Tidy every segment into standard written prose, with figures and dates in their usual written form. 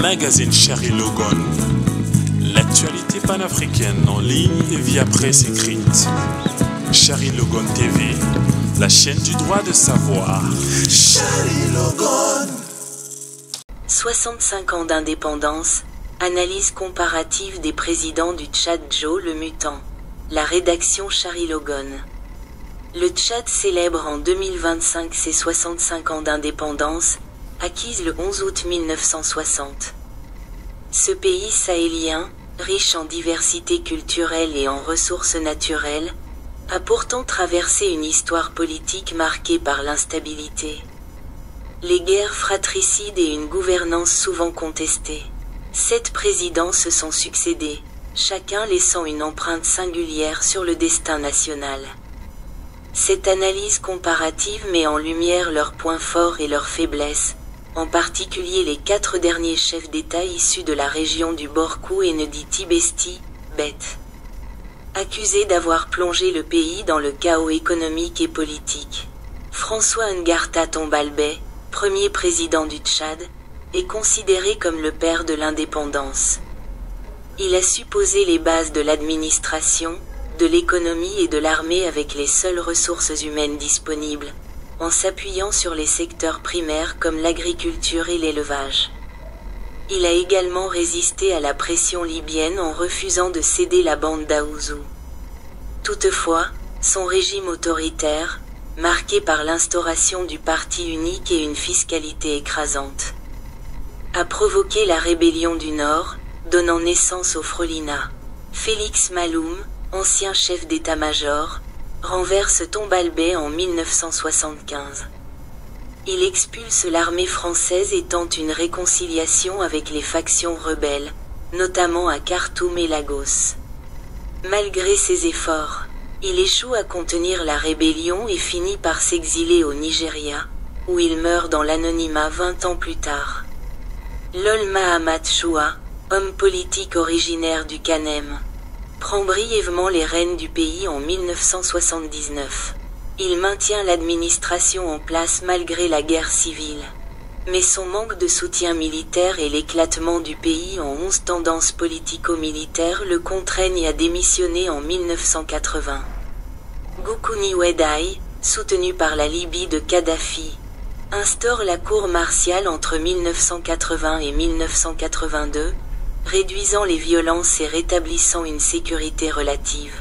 Magazine Charlie Logan. L'actualité panafricaine en ligne et via presse écrite. Charlie Logan TV, la chaîne du droit de savoir. Charlie Logan. 65 ans d'indépendance, analyse comparative des présidents du Tchad. Joe le Mutant. La rédaction Charlie Logan. Le Tchad célèbre en 2025 ses 65 ans d'indépendance, acquise le 11 août 1960. Ce pays sahélien, riche en diversité culturelle et en ressources naturelles, a pourtant traversé une histoire politique marquée par l'instabilité, les guerres fratricides et une gouvernance souvent contestée. 7 présidents se sont succédés, chacun laissant une empreinte singulière sur le destin national. Cette analyse comparative met en lumière leurs points forts et leurs faiblesses, en particulier les 4 derniers chefs d'État issus de la région du Borkou et Nnedi Besti, Bet. Accusés d'avoir plongé le pays dans le chaos économique et politique. François Ngarta Tombalbay, premier président du Tchad, est considéré comme le père de l'indépendance. Il a su poser les bases de l'administration, de l'économie et de l'armée avec les seules ressources humaines disponibles, en s'appuyant sur les secteurs primaires comme l'agriculture et l'élevage. Il a également résisté à la pression libyenne en refusant de céder la bande d'Aouzou. Toutefois, son régime autoritaire, marqué par l'instauration du parti unique et une fiscalité écrasante, a provoqué la rébellion du Nord, donnant naissance au Frelina. Félix Maloum, ancien chef d'état-major, renverse Tombalbay en 1975. Il expulse l'armée française et tente une réconciliation avec les factions rebelles, notamment à Khartoum et Lagos. Malgré ses efforts, il échoue à contenir la rébellion et finit par s'exiler au Nigeria, où il meurt dans l'anonymat 20 ans plus tard. Lol Mahamat Choua, homme politique originaire du Kanem, prend brièvement les rênes du pays en 1979. Il maintient l'administration en place malgré la guerre civile. Mais son manque de soutien militaire et l'éclatement du pays en 11 tendances politico-militaires le contraignent à démissionner en 1980. Goukouni Ouédaï, soutenu par la Libye de Kadhafi, instaure la cour martiale entre 1980 et 1982, réduisant les violences et rétablissant une sécurité relative.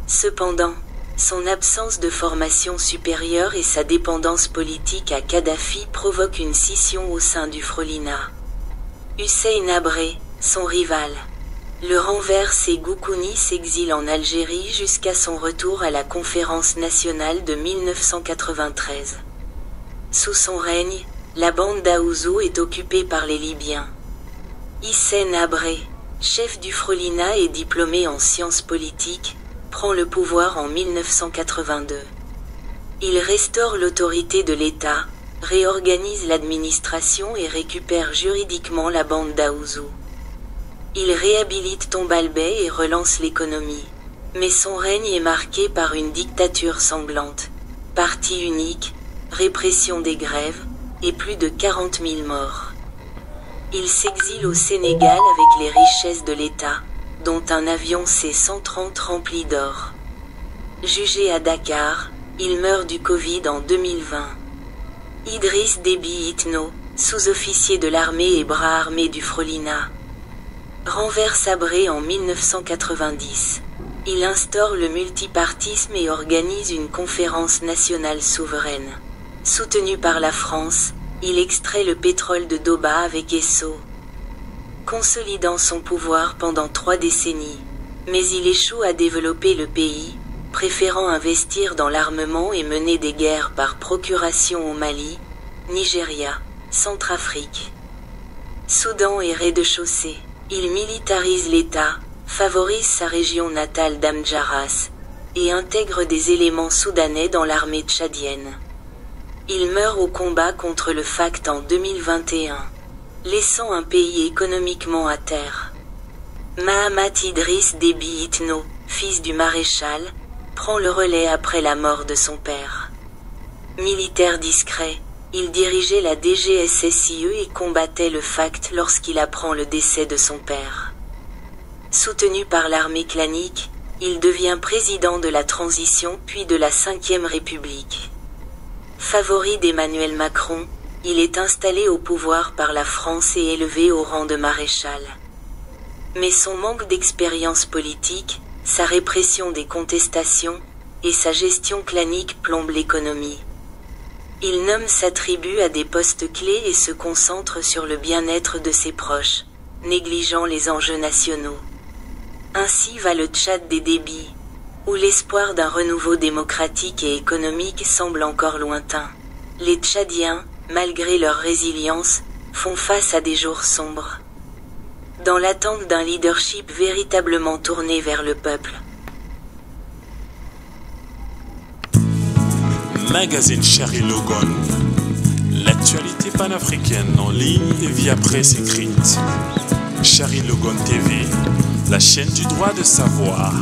Cependant, son absence de formation supérieure et sa dépendance politique à Kadhafi provoquent une scission au sein du Frelina. Hussein Habré, son rival, le renverse et Goukouni s'exile en Algérie jusqu'à son retour à la Conférence nationale de 1993. Sous son règne, la bande d'Aouzou est occupée par les Libyens. Hissène Habré, chef du Frelina et diplômé en sciences politiques, prend le pouvoir en 1982. Il restaure l'autorité de l'État, réorganise l'administration et récupère juridiquement la bande d'Aouzou. Il réhabilite Tombalbay et relance l'économie. Mais son règne est marqué par une dictature sanglante, parti unique, répression des grèves, et plus de 40 000 morts. Il s'exile au Sénégal avec les richesses de l'État, dont un avion C-130 rempli d'or. Jugé à Dakar, il meurt du Covid en 2020. Idriss Déby Itno, sous-officier de l'armée et bras armé du Frelina, renverse Habré en 1990. Il instaure le multipartisme et organise une conférence nationale souveraine. Soutenu par la France, il extrait le pétrole de Doba avec Esso, consolidant son pouvoir pendant 3 décennies. Mais il échoue à développer le pays, préférant investir dans l'armement et mener des guerres par procuration au Mali, Nigeria, Centrafrique, Soudan et rez-de-chaussée. Il militarise l'État, favorise sa région natale d'Amdjaras, et intègre des éléments soudanais dans l'armée tchadienne. Il meurt au combat contre le FACT en 2021, laissant un pays économiquement à terre. Mahamat Idriss Déby Itno, fils du maréchal, prend le relais après la mort de son père. Militaire discret, Il dirigeait la DGSSIE et combattait le FACT lorsqu'il apprend le décès de son père. Soutenu par l'armée clanique, il devient président de la transition puis de la Ve République. Favori d'Emmanuel Macron, il est installé au pouvoir par la France et élevé au rang de maréchal. Mais son manque d'expérience politique, sa répression des contestations, et sa gestion clanique plombent l'économie. Il nomme sa tribu à des postes clés et se concentre sur le bien-être de ses proches, négligeant les enjeux nationaux. Ainsi va le Tchad des débits, où l'espoir d'un renouveau démocratique et économique semble encore lointain. Les Tchadiens, malgré leur résilience, font face à des jours sombres. Dans l'attente d'un leadership véritablement tourné vers le peuple. Magazine Charlie Logon. L'actualité panafricaine en ligne et via presse écrite. Charlie Logon TV, la chaîne du droit de savoir.